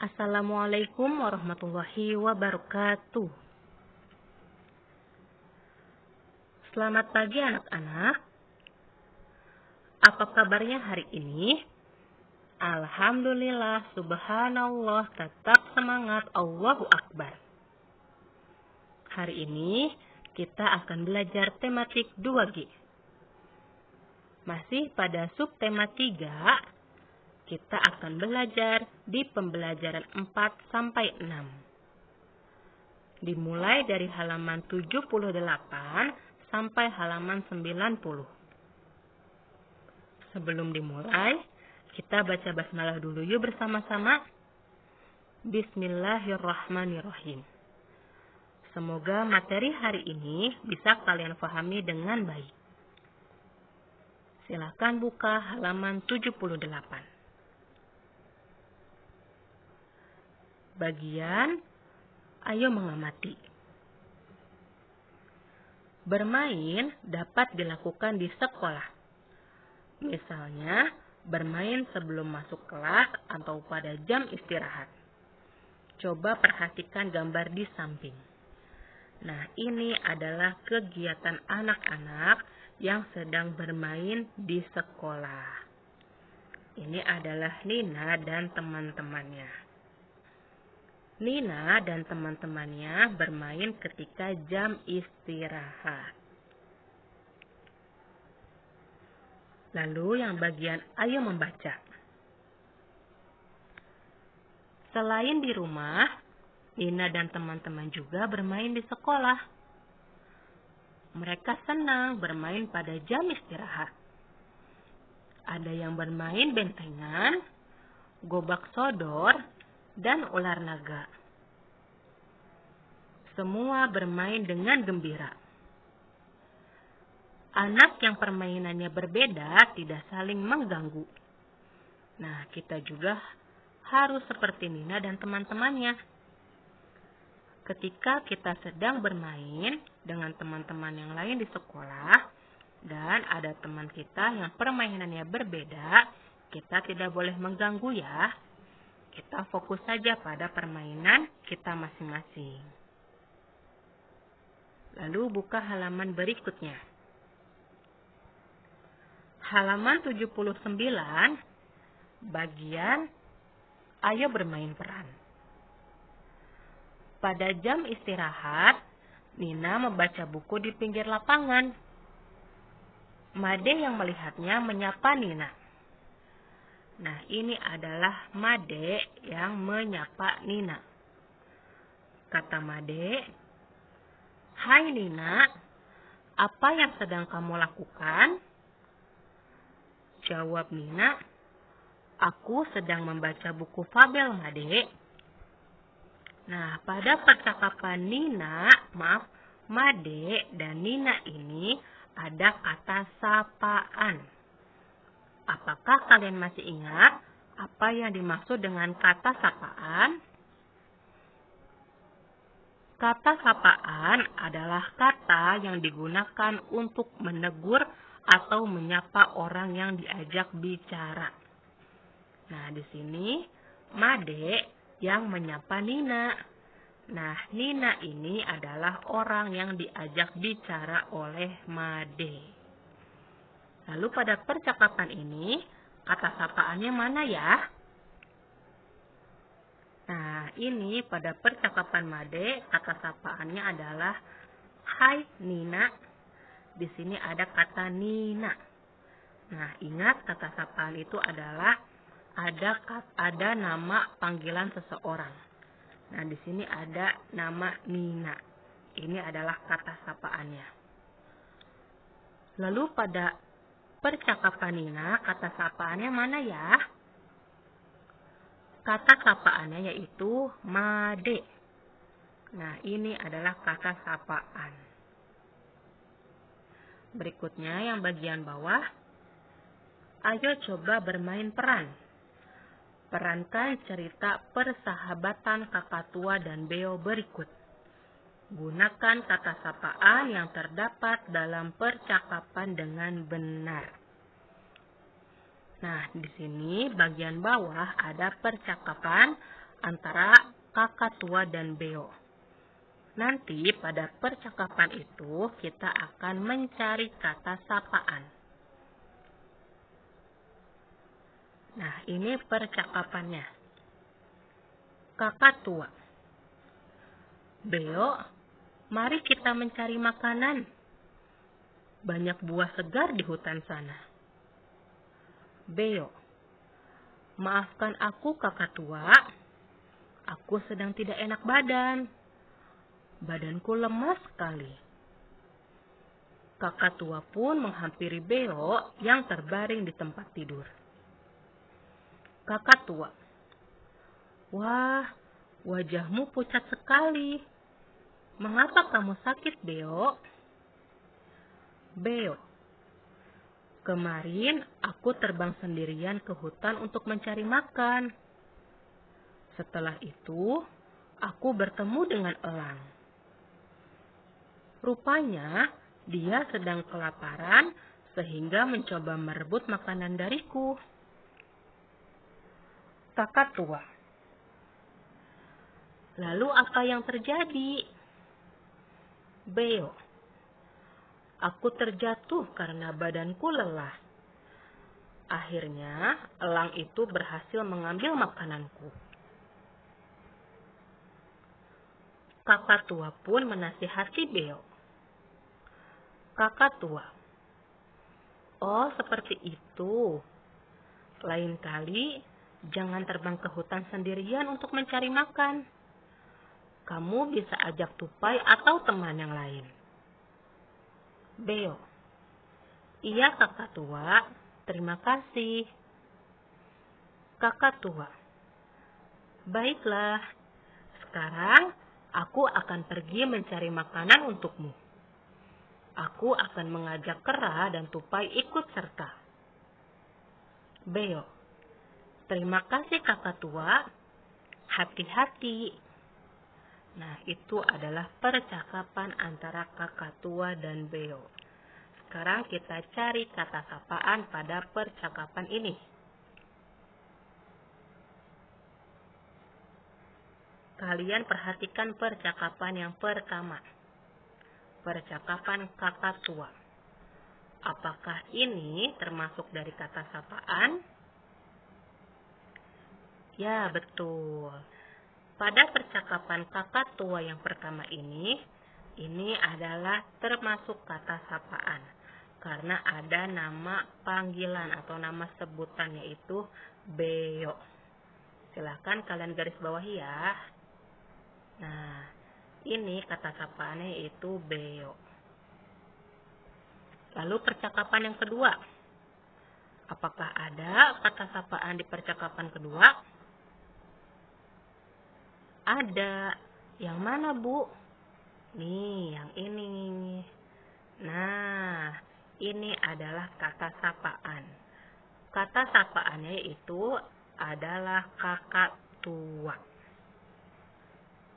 Assalamualaikum warahmatullahi wabarakatuh. Selamat pagi anak-anak. Apa kabarnya hari ini? Alhamdulillah, subhanallah, tetap semangat, Allahu Akbar. Hari ini kita akan belajar tematik 2G. Masih pada subtema 3, kita akan belajar di pembelajaran 4-6. Dimulai dari halaman 78 sampai halaman 90. Sebelum dimulai, kita baca basmalah dulu yuk bersama-sama. Bismillahirrahmanirrahim. Semoga materi hari ini bisa kalian pahami dengan baik. Silakan buka halaman 78. Bagian ayo mengamati. Bermain dapat dilakukan di sekolah. Misalnya, bermain sebelum masuk kelas atau pada jam istirahat. Coba perhatikan gambar di samping. Nah, ini adalah kegiatan anak-anak yang sedang bermain di sekolah. Ini adalah Nina dan teman-temannya. Nina dan teman-temannya bermain ketika jam istirahat. Lalu yang bagian ayo membaca. Selain di rumah, Nina dan teman-teman juga bermain di sekolah. Mereka senang bermain pada jam istirahat. Ada yang bermain bentengan, gobak sodor, dan ular naga. Semua bermain dengan gembira. Anak yang permainannya berbeda tidak saling mengganggu. Nah, kita juga harus seperti Nina dan teman-temannya. Ketika kita sedang bermain dengan teman-teman yang lain di sekolah, dan ada teman kita yang permainannya berbeda, kita tidak boleh mengganggu ya. Kita fokus saja pada permainan kita masing-masing. Lalu buka halaman berikutnya. Halaman 79, bagian ayo bermain peran. Pada jam istirahat, Nina membaca buku di pinggir lapangan. Made yang melihatnya menyapa Nina. Nah, ini adalah Made yang menyapa Nina. Kata Made, "Hai Nina, apa yang sedang kamu lakukan?" Jawab Nina, "Aku sedang membaca buku fabel, Made." Nah, pada percakapan Made dan Nina ini ada kata sapaan. Apakah kalian masih ingat apa yang dimaksud dengan kata sapaan? Kata sapaan adalah kata yang digunakan untuk menegur atau menyapa orang yang diajak bicara. Nah, di sini Made yang menyapa Nina. Nah, Nina ini adalah orang yang diajak bicara oleh Made. Lalu pada percakapan ini, kata sapaannya mana ya? Nah, ini pada percakapan Made, kata sapaannya adalah "Hai Nina." Di sini ada kata Nina. Nah, ingat kata sapaan itu adalah ada nama panggilan seseorang. Nah, di sini ada nama Nina. Ini adalah kata sapaannya. Lalu pada percakapan Nina, kata sapaannya mana ya? Kata sapaannya yaitu Made. Nah, ini adalah kata sapaan. Berikutnya yang bagian bawah. Ayo coba bermain peran. Perankan cerita persahabatan kakak tua dan Beo berikut. Gunakan kata sapaan yang terdapat dalam percakapan dengan benar. Nah, di sini bagian bawah ada percakapan antara kakak tua dan beo. Nanti pada percakapan itu kita akan mencari kata sapaan. Nah, ini percakapannya. Kakak tua. Beo, mari kita mencari makanan. Banyak buah segar di hutan sana. Beo, maafkan aku kakak tua. Aku sedang tidak enak badan. Badanku lemas sekali. Kakak tua pun menghampiri Beo yang terbaring di tempat tidur. Kakak tua. Wah, wajahmu pucat sekali. Mengapa kamu sakit, Beo? Beo. Kemarin aku terbang sendirian ke hutan untuk mencari makan. Setelah itu, aku bertemu dengan elang. Rupanya, dia sedang kelaparan sehingga mencoba merebut makanan dariku. Kakak tua. Lalu apa yang terjadi? Beo. Aku terjatuh karena badanku lelah. Akhirnya, elang itu berhasil mengambil makananku. Kakak tua pun menasihati Beo. Kakak tua. Oh, seperti itu. Lain kali, jangan terbang ke hutan sendirian untuk mencari makan. Kamu bisa ajak tupai atau teman yang lain. Beo. Iya, kakak tua. Terima kasih. Kakak tua. Baiklah. Sekarang, aku akan pergi mencari makanan untukmu. Aku akan mengajak kera dan tupai ikut serta. Beo. Terima kasih kakak tua. Hati-hati. Nah, itu adalah percakapan antara kakak tua dan Beo. Sekarang kita cari kata sapaan pada percakapan ini. Kalian perhatikan percakapan yang pertama. Percakapan kakak tua. Apakah ini termasuk dari kata sapaan? Ya, betul. Pada percakapan kakak tua yang pertama ini adalah termasuk kata sapaan. Karena ada nama panggilan atau nama sebutan yaitu Beo. Silahkan kalian garis bawahi ya. Nah, ini kata sapaannya yaitu Beo. Lalu percakapan yang kedua. Apakah ada kata sapaan di percakapan kedua? Ada. Yang mana, Bu? Nih, yang ini. Nah, ini adalah kata sapaan. Kata sapaannya itu adalah kakak tua.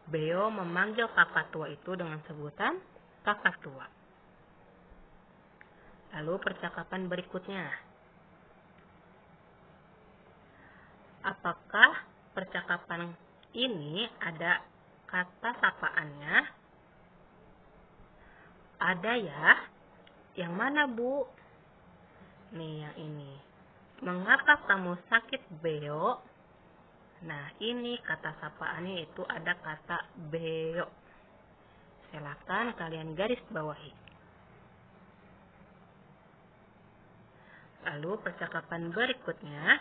Beo memanggil kakak tua itu dengan sebutan kakak tua. Lalu percakapan berikutnya. Apakah percakapan ini ada kata sapaannya? Ada ya. Yang mana, Bu? Nih, yang ini. Mengapa kamu sakit, Beo? Nah, ini kata sapaannya itu ada kata Beo. Silakan kalian garis bawahi. Lalu percakapan berikutnya.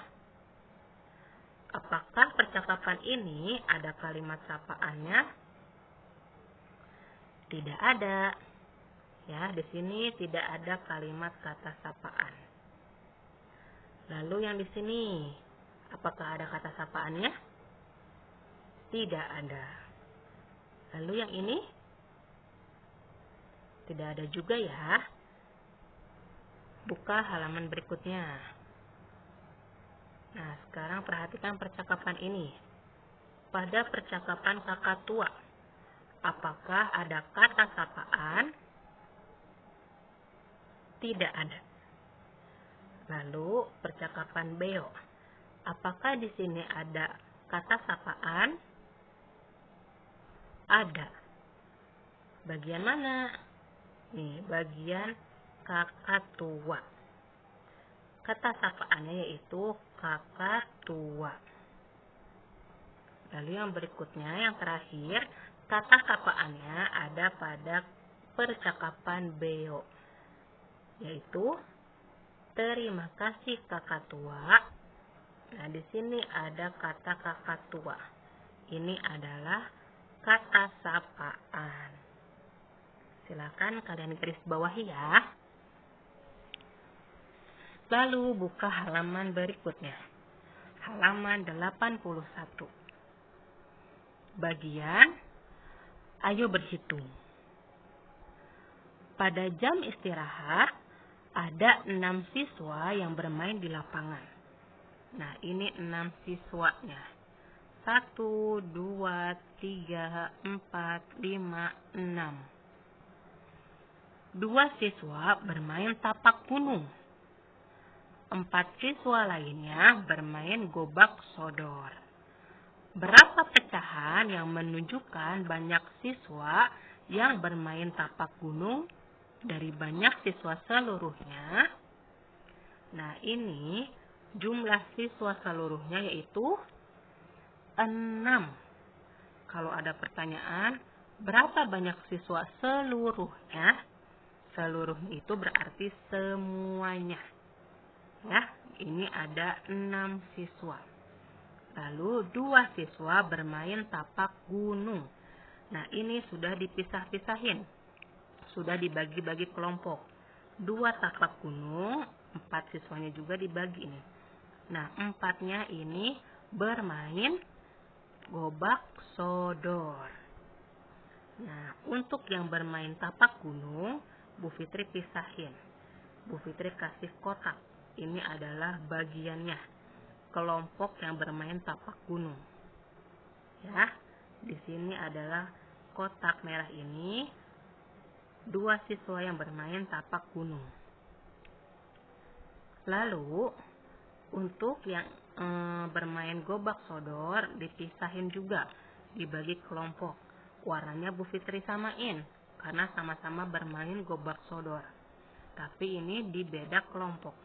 Apakah percakapan ini ada kalimat sapaannya? Tidak ada. Ya, di sini tidak ada kalimat kata sapaan. Lalu yang di sini, apakah ada kata sapaannya? Tidak ada. Lalu yang ini? Tidak ada juga ya. Buka halaman berikutnya. Nah, sekarang perhatikan percakapan ini. Pada percakapan kakak tua, apakah ada kata sapaan? Tidak ada. Lalu percakapan Beo, apakah di sini ada kata sapaan ada. Bagian mana? Nih, bagian kakak tua. Kata sapaannya yaitu kakak tua. Lalu yang berikutnya, yang terakhir, kata sapaannya ada pada percakapan Beo, yaitu terima kasih kakak tua. Nah, di sini ada kata kakak tua. Ini adalah kata sapaan. Silakan kalian garis bawahi ya. Lalu buka halaman berikutnya. Halaman 81. Bagian ayo berhitung. Pada jam istirahat ada 6 siswa yang bermain di lapangan. Nah, ini 6 siswanya. 1, 2, 3, 4, 5, 6. 2 siswa bermain tapak gunung. 4 siswa lainnya bermain gobak sodor. Berapa pecahan yang menunjukkan banyak siswa yang bermain tapak gunung dari banyak siswa seluruhnya? Nah, ini jumlah siswa seluruhnya yaitu 6. Kalau ada pertanyaan, berapa banyak siswa seluruhnya? Seluruhnya itu berarti semuanya. Ya, ini ada 6 siswa. Lalu 2 siswa bermain tapak gunung. Nah, ini sudah dipisah-pisahin. Sudah dibagi-bagi kelompok. 2 tapak gunung, 4 siswanya juga dibagi ini. Nah, 4-nya ini bermain gobak sodor. Nah, untuk yang bermain tapak gunung, Bu Fitri pisahin. Bu Fitri kasih kotak. Ini adalah bagiannya. Kelompok yang bermain tapak gunung. Ya, di sini adalah kotak merah ini 2 siswa yang bermain tapak gunung. Lalu untuk yang bermain gobak sodor dipisahin juga, dibagi kelompok. Warnanya Bu Fitri samain karena sama-sama bermain gobak sodor. Tapi ini di beda kelompok.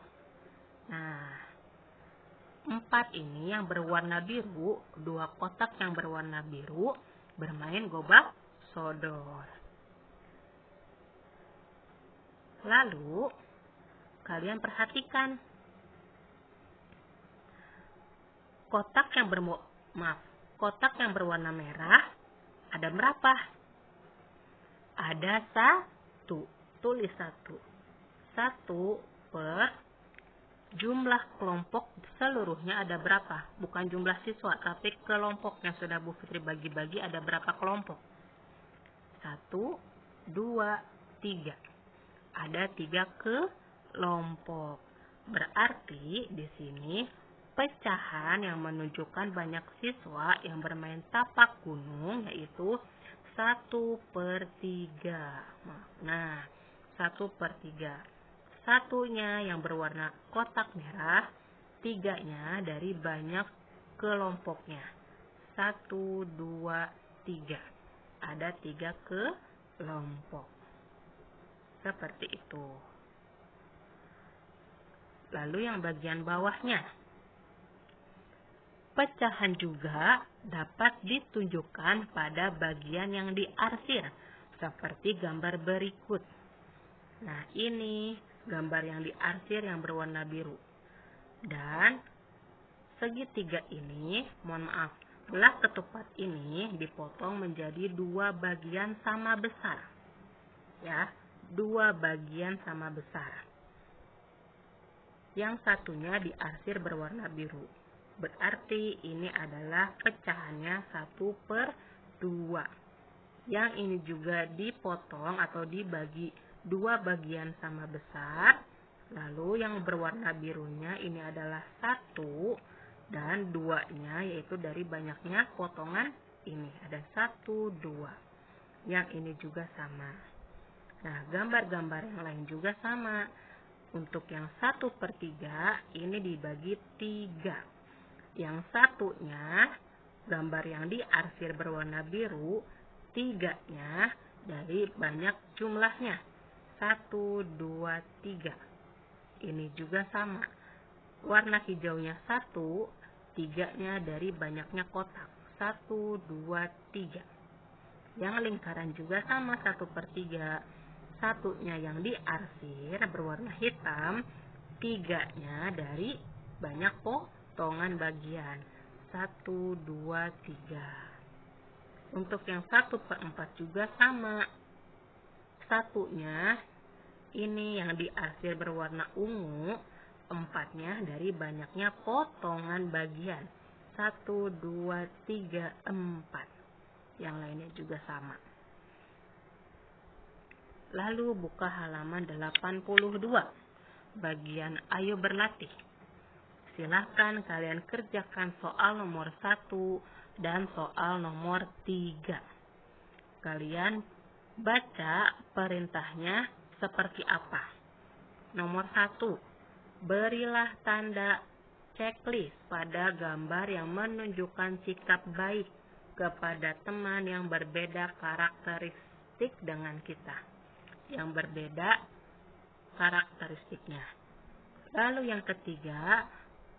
Nah, 4 ini yang berwarna biru, 2 kotak yang berwarna biru bermain gobak sodor. Lalu kalian perhatikan kotak yang berwarna merah ada berapa? Ada 1. Tulis 1. 1 per jumlah kelompok seluruhnya ada berapa? Bukan jumlah siswa, tapi kelompok yang sudah Bu Fitri bagi-bagi ada berapa kelompok? 1, 2, 3. Ada 3 kelompok. Berarti di sini pecahan yang menunjukkan banyak siswa yang bermain tapak gunung yaitu 1/3. Nah, 1/3. Satunya yang berwarna kotak merah, 3-nya dari banyak kelompoknya. 1, 2, 3. Ada 3 kelompok. Seperti itu. Lalu yang bagian bawahnya. Pecahan juga dapat ditunjukkan pada bagian yang diarsir, seperti gambar berikut. Nah, ini gambar yang diarsir yang berwarna biru. Dan segitiga ini, belah ketupat ini dipotong menjadi 2 bagian sama besar. Ya, 2 bagian sama besar. Yang satunya diarsir berwarna biru. Berarti ini adalah pecahannya 1/2. Yang ini juga dipotong atau dibagi 2 bagian sama besar. Lalu yang berwarna birunya ini adalah 1 dan 2-nya yaitu dari banyaknya potongan ini. Ada 1, 2. Yang ini juga sama. Nah, gambar-gambar yang lain juga sama. Untuk yang 1/3 ini dibagi 3. Yang satunya Gambar yang diarsir berwarna biru, 3-nya dari banyak jumlahnya. 1, 2, 3. Ini juga sama. Warna hijaunya 1, 3-nya dari banyaknya kotak. 1, 2, 3. Yang lingkaran juga sama, 1/3. 1-nya yang diarsir berwarna hitam, 3-nya dari banyak potongan bagian. 1, 2, 3. Untuk yang 1/4 juga sama. 1-nya ini yang diarsir berwarna ungu, 4-nya dari banyaknya potongan bagian. 1, 2, 3, 4. Yang lainnya juga sama. Lalu buka halaman 82. Bagian ayo berlatih. Silahkan kalian kerjakan soal nomor 1 dan soal nomor 3. Kalian baca perintahnya seperti apa. Nomor 1. Berilah tanda checklist pada gambar yang menunjukkan sikap baik kepada teman yang berbeda karakteristik dengan kita. Yang berbeda karakteristiknya. Lalu yang ketiga,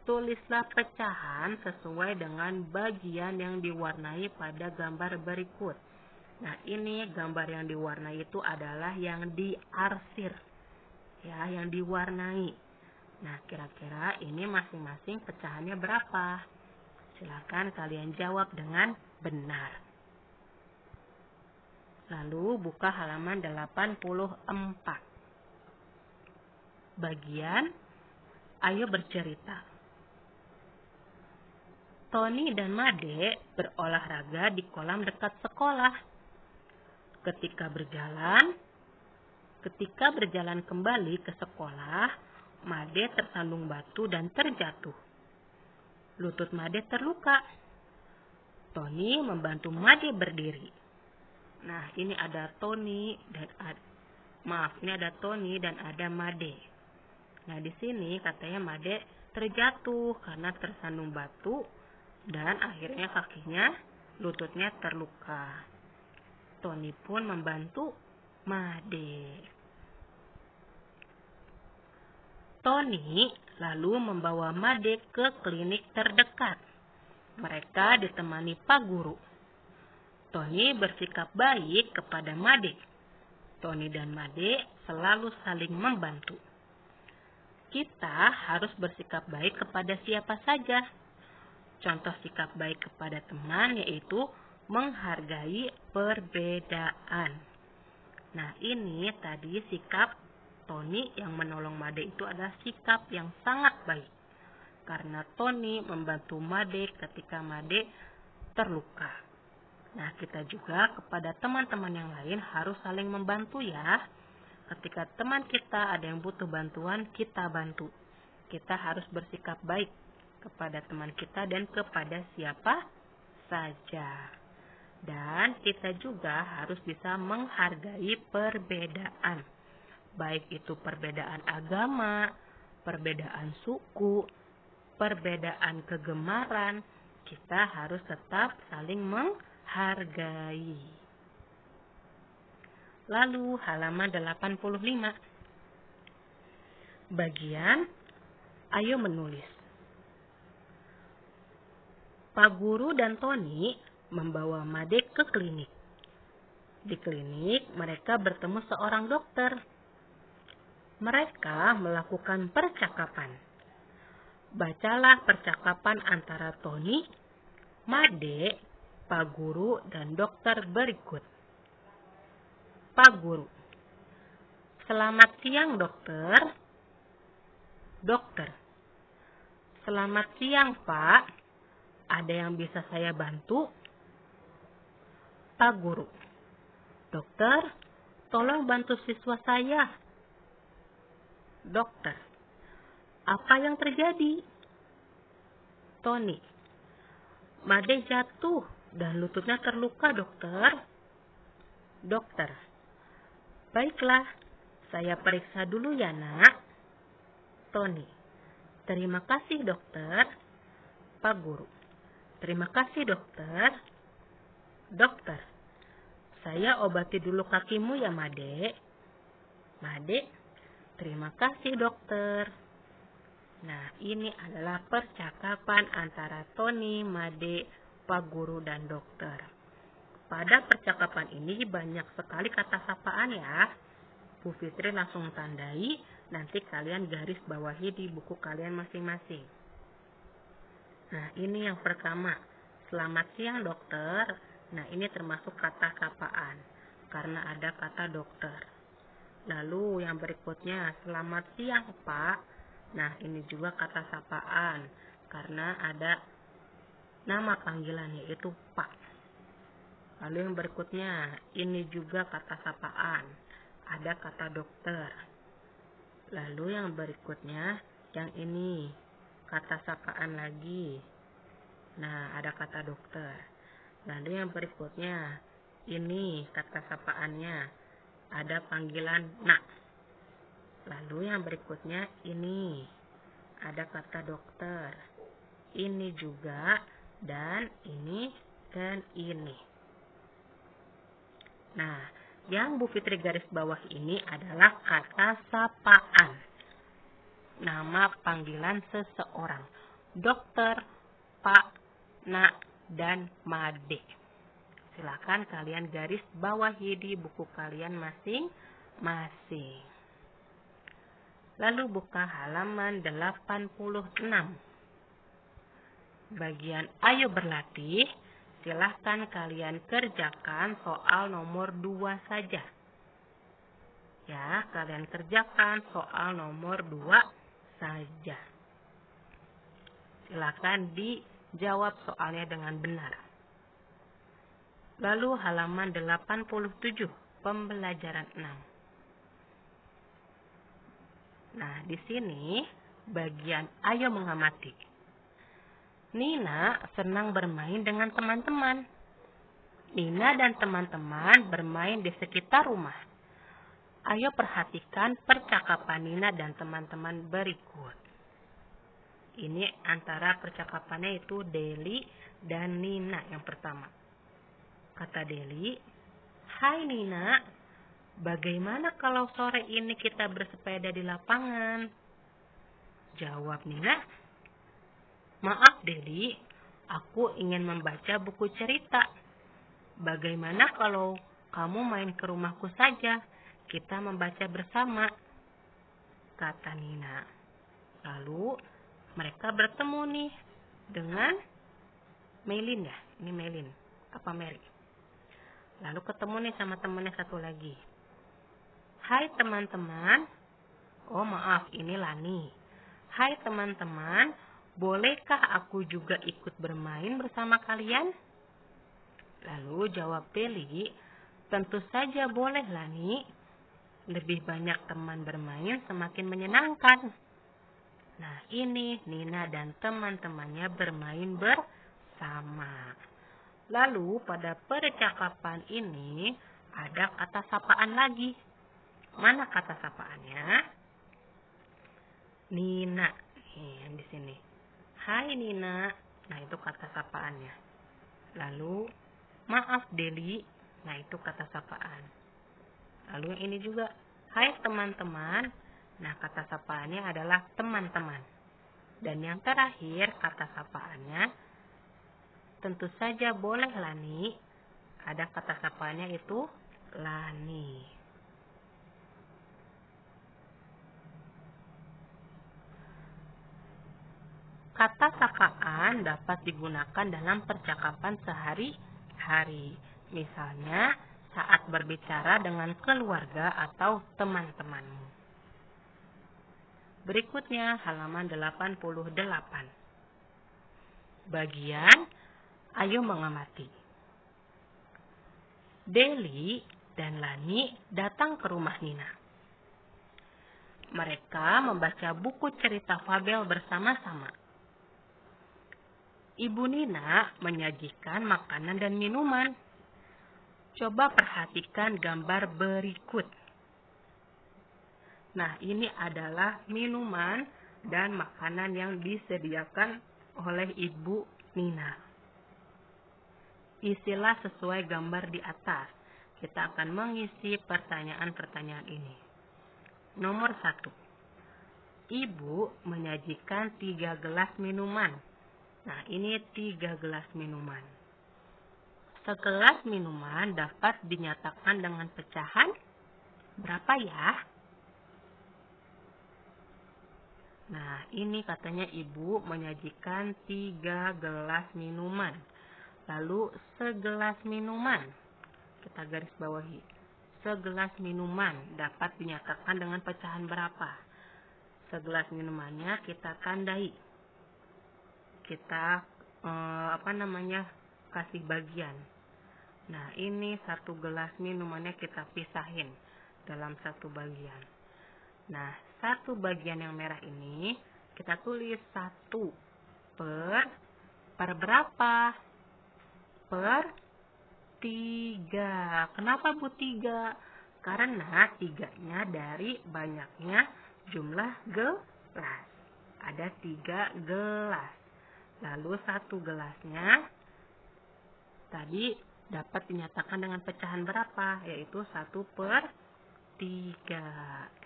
tulislah pecahan sesuai dengan bagian yang diwarnai pada gambar berikut. Nah, ini gambar yang diwarnai itu adalah yang diarsir. Ya, yang diwarnai. Nah, kira-kira ini masing-masing pecahannya berapa? Silakan kalian jawab dengan benar. Lalu buka halaman 84. Bagian ayo bercerita. Tony dan Made berolahraga di kolam dekat sekolah. Ketika berjalan kembali ke sekolah, Made tersandung batu dan terjatuh. Lutut Made terluka. Tony membantu Made berdiri. Nah, ini ada Tony dan ada Made. Nah, di sini katanya Made terjatuh karena tersandung batu dan akhirnya lututnya terluka. Tony pun membantu Made. Tony lalu membawa Made ke klinik terdekat. Mereka ditemani Pak Guru. Tony bersikap baik kepada Made. Tony dan Made selalu saling membantu. Kita harus bersikap baik kepada siapa saja. Contoh sikap baik kepada teman yaitu menghargai perbedaan. Nah, ini tadi sikap Tony yang menolong Made itu adalah sikap yang sangat baik. Karena Tony membantu Made ketika Made terluka. Nah, kita juga kepada teman-teman yang lain harus saling membantu ya. Ketika teman kita ada yang butuh bantuan, kita bantu. Kita harus bersikap baik kepada teman kita dan kepada siapa saja. Dan kita juga harus bisa menghargai perbedaan. Baik itu perbedaan agama, perbedaan suku, perbedaan kegemaran, kita harus tetap saling menghargai. Lalu halaman 85. Bagian ayo menulis. Pak Guru dan Tony membawa Made ke klinik. Di klinik, mereka bertemu seorang dokter. Mereka melakukan percakapan. Bacalah percakapan antara Tony, Made, Pak Guru, dan dokter berikut. Pak Guru. Selamat siang, dokter. Dokter. Selamat siang, Pak. Ada yang bisa saya bantu? Pak Guru. Dokter, tolong bantu siswa saya. Dokter. Apa yang terjadi? Tony. Made jatuh dan lututnya terluka, dokter. Dokter. Baiklah, saya periksa dulu ya, nak. Tony. Terima kasih, dokter. Pak Guru. Terima kasih dokter. Dokter, saya obati dulu kakimu ya Made. Made, terima kasih dokter. Nah, ini adalah percakapan antara Tony, Made, Pak Guru, dan dokter. Pada percakapan ini banyak sekali kata sapaan ya. Bu Fitri langsung tandai, nanti kalian garis bawahi di buku kalian masing-masing. Nah, ini yang pertama. Selamat siang dokter. Nah, ini termasuk kata sapaan karena ada kata dokter. Lalu yang berikutnya, selamat siang Pak. Nah, ini juga kata sapaan karena ada nama panggilan yaitu Pak. Lalu yang berikutnya, ini juga kata sapaan. Ada kata dokter. Lalu yang berikutnya, yang ini kata sapaan lagi. Nah, ada kata dokter. Lalu yang berikutnya, ini kata sapaannya. Ada panggilan nak. Lalu yang berikutnya, ini ada kata dokter. Ini juga, dan ini, dan ini. Nah, yang Bu Fitri garis bawah ini adalah kata sapaan. Nama panggilan seseorang. Dokter, Pak, Nak, dan Made. Silakan kalian garis bawahi di buku kalian masing-masing. Lalu buka halaman 86. Bagian ayo berlatih. Silahkan kalian kerjakan soal nomor 2 saja. Ya, kalian kerjakan soal nomor 2 saja. Silahkan dijawab soalnya dengan benar. Lalu halaman 87, pembelajaran 6. Nah, di sini bagian ayo mengamati. Nina senang bermain dengan teman-teman. Nina dan teman-teman bermain di sekitar rumah. Ayo perhatikan percakapan Nina dan teman-teman berikut. Ini antara percakapannya itu Deli dan Nina yang pertama. Kata Deli, "Hai Nina, bagaimana kalau sore ini kita bersepeda di lapangan?" Jawab Nina, "Maaf Deli, aku ingin membaca buku cerita. Bagaimana kalau kamu main ke rumahku saja? Kita membaca bersama," kata Nina. Lalu mereka bertemu nih dengan Melin ya. Ini Melin. Apa Mary? Lalu ketemu nih sama temennya satu lagi. "Hai teman-teman." Oh maaf, ini Lani. "Hai teman-teman, bolehkah aku juga ikut bermain bersama kalian?" Lalu jawab Deli, "Tentu saja boleh Lani. Lebih banyak teman bermain semakin menyenangkan." Nah, ini Nina dan teman-temannya bermain bersama. Lalu pada percakapan ini ada kata sapaan lagi. Mana kata sapaannya? Nina. Yang di sini. "Hai Nina." Nah, itu kata sapaannya. Lalu, "Maaf Deli." Nah, itu kata sapaan. Lalu yang ini juga, "Hai teman-teman." Nah, kata sapaannya adalah teman-teman. Dan yang terakhir kata sapaannya, tentu saja boleh Lani. Ada kata sapaannya itu Lani. Kata sapaan dapat digunakan dalam percakapan sehari-hari. Misalnya saat berbicara dengan keluarga atau teman-temanmu. Berikutnya halaman 88. Bagian ayo mengamati. Deli dan Lani datang ke rumah Nina. Mereka membaca buku cerita fabel bersama-sama. Ibu Nina menyajikan makanan dan minuman. Coba perhatikan gambar berikut. Nah, ini adalah minuman dan makanan yang disediakan oleh Ibu Nina. Isilah sesuai gambar di atas. Kita akan mengisi pertanyaan-pertanyaan ini. Nomor 1. Ibu menyajikan 3 gelas minuman. Nah, ini 3 gelas minuman. Segelas minuman dapat dinyatakan dengan pecahan berapa ya? Nah, ini katanya ibu menyajikan 3 gelas minuman. Lalu segelas minuman, kita garis bawahi. Segelas minuman dapat dinyatakan dengan pecahan berapa? Segelas minumannya kita tandai. Kita kasih bagian. Nah, ini 1 gelas minumannya kita pisahin dalam 1 bagian. Nah, 1 bagian yang merah ini kita tulis 1 per berapa? Per 3. Kenapa Bu 3? Karena 3-nya dari banyaknya jumlah gelas. Ada 3 gelas. Lalu 1 gelasnya tadi dapat dinyatakan dengan pecahan berapa? Yaitu 1 per 3.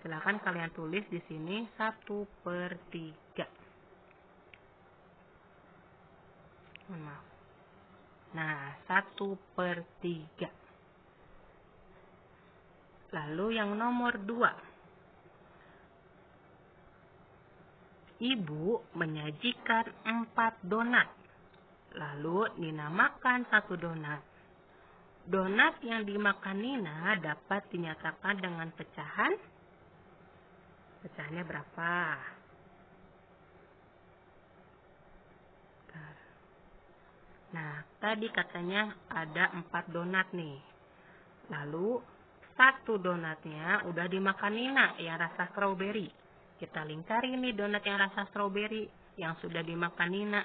Silakan kalian tulis di sini 1 per 3. Maaf. Nah, 1 per 3. Lalu yang nomor 2. Ibu menyajikan 4 donat. Lalu Nina makan 1 donat. Donat yang dimakan Nina dapat dinyatakan dengan pecahan. Pecahannya berapa? Nah, tadi katanya ada 4 donat nih. Lalu 1 donatnya udah dimakan Nina yang rasa stroberi. Kita lingkari nih donat yang rasa stroberi yang sudah dimakan Nina.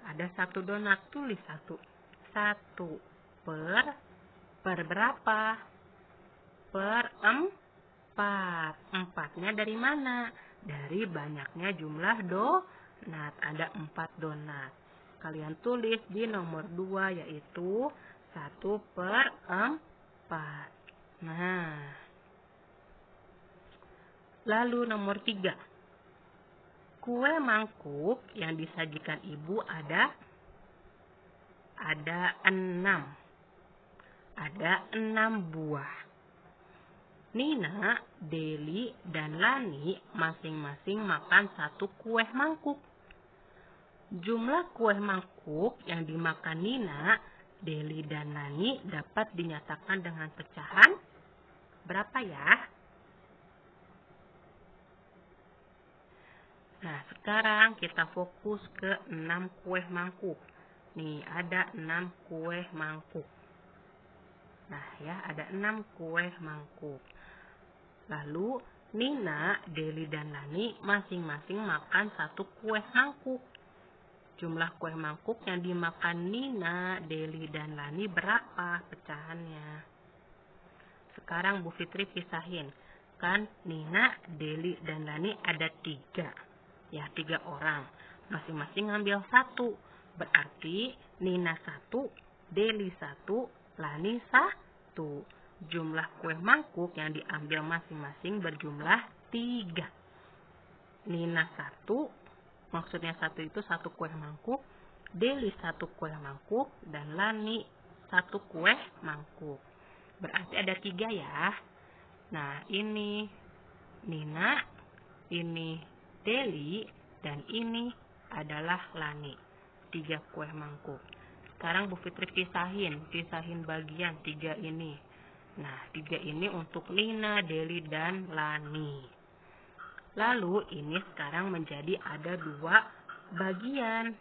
Ada 1 donat, tulis 1. 1 per berapa? Per 4. 4-nya dari mana? Dari banyaknya jumlah donat. Ada 4 donat. Kalian tulis di nomor 2 yaitu 1 per 4. Nah, lalu nomor 3. Kue mangkuk yang disajikan ibu ada 6. Ada 6 buah. Nina, Deli, dan Lani masing-masing makan 1 kue mangkuk. Jumlah kue mangkuk yang dimakan Nina, Deli, dan Lani dapat dinyatakan dengan pecahan berapa ya? Nah, sekarang kita fokus ke 6 kue mangkuk. Nih, ada 6 kue mangkuk. Nah, ya, ada 6 kue mangkuk. Lalu, Nina, Deli, dan Lani masing-masing makan 1 kue mangkuk. Jumlah kue mangkuk yang dimakan Nina, Deli, dan Lani berapa pecahannya? Sekarang Bu Fitri pisahin. Kan Nina, Deli, dan Lani ada 3. Ya, 3 orang. Masing-masing ngambil 1. Berarti Nina 1, Deli 1, Lani 1. Jumlah kue mangkuk yang diambil masing-masing berjumlah 3. Nina 1, maksudnya 1 itu 1 kue mangkuk, Deli 1 kue mangkuk, dan Lani 1 kue mangkuk. Berarti ada 3 ya. Nah, ini Nina, ini Deli, dan ini adalah Lani. 3 kue mangkuk. Sekarang Bu Fitri pisahin bagian 3 ini. Nah, 3 ini untuk Nina, Deli, dan Lani. Lalu ini sekarang menjadi ada 2 bagian.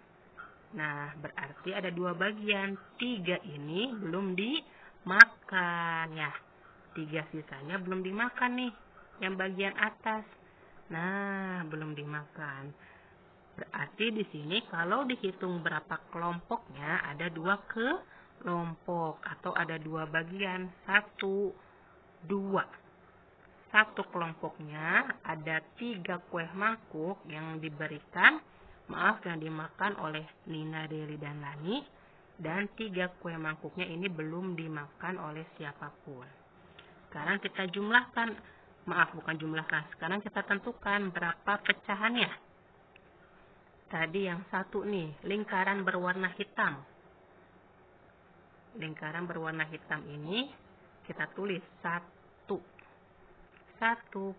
Nah, berarti ada 2 bagian. 3 ini belum dimakan ya. 3 sisanya belum dimakan nih. Yang bagian atas. Nah, belum dimakan. Berarti di sini kalau dihitung berapa kelompoknya ada 2 kelompok atau ada 2 bagian. 1, 2. satu kelompoknya ada 3 kue mangkuk yang yang dimakan oleh Nina, Deli, dan Lani, dan 3 kue mangkuknya ini belum dimakan oleh siapapun. Sekarang kita sekarang kita tentukan berapa pecahannya. Tadi yang satu nih, lingkaran berwarna hitam. Lingkaran berwarna hitam ini kita tulis 1. 1/2.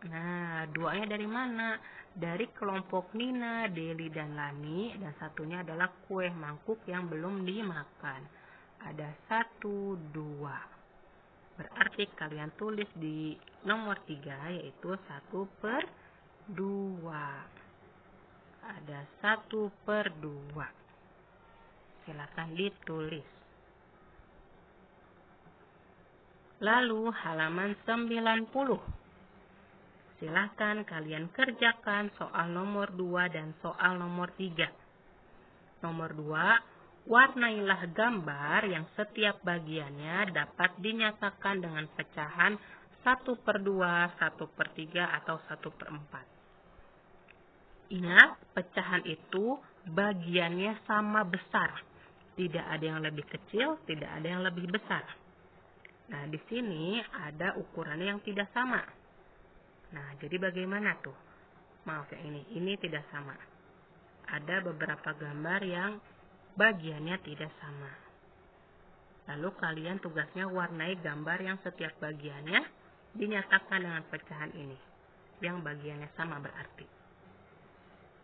Nah, 2-nya dari mana? Dari kelompok Nina, Deli, dan Lani, dan satunya adalah kue mangkuk yang belum dimakan. Ada 1, 2. Berarti kalian tulis di nomor 3, yaitu 1/2. Ada 1/2. Silakan ditulis. Lalu halaman 90. Silakan kalian kerjakan soal nomor 2 dan soal nomor 3. Nomor 2, warnailah gambar yang setiap bagiannya dapat dinyatakan dengan pecahan 1/2, 1/3, atau 1/4. Ingat, pecahan itu bagiannya sama besar. Tidak ada yang lebih kecil, tidak ada yang lebih besar. Nah, di sini ada ukurannya yang tidak sama. Nah, jadi bagaimana tuh? Maaf ya, ini tidak sama. Ada beberapa gambar yang bagiannya tidak sama. Lalu kalian tugasnya warnai gambar yang setiap bagiannya dinyatakan dengan pecahan ini, yang bagiannya sama berarti.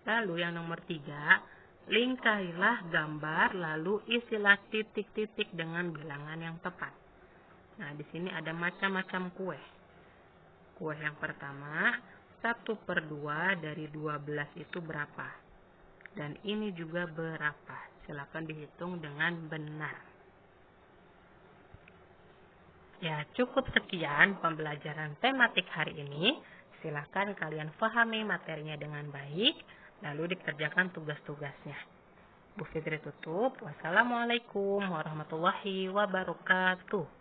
Lalu yang nomor 3, lingkarilah gambar lalu isilah titik-titik dengan bilangan yang tepat. Nah, di sini ada macam-macam kue. Kue yang pertama, 1/2 dari 12 itu berapa? Dan ini juga berapa? Silakan dihitung dengan benar. Ya, cukup sekian pembelajaran tematik hari ini. Silakan kalian pahami materinya dengan baik, lalu dikerjakan tugas-tugasnya. Bu Fitri tutup. Wassalamualaikum warahmatullahi wabarakatuh.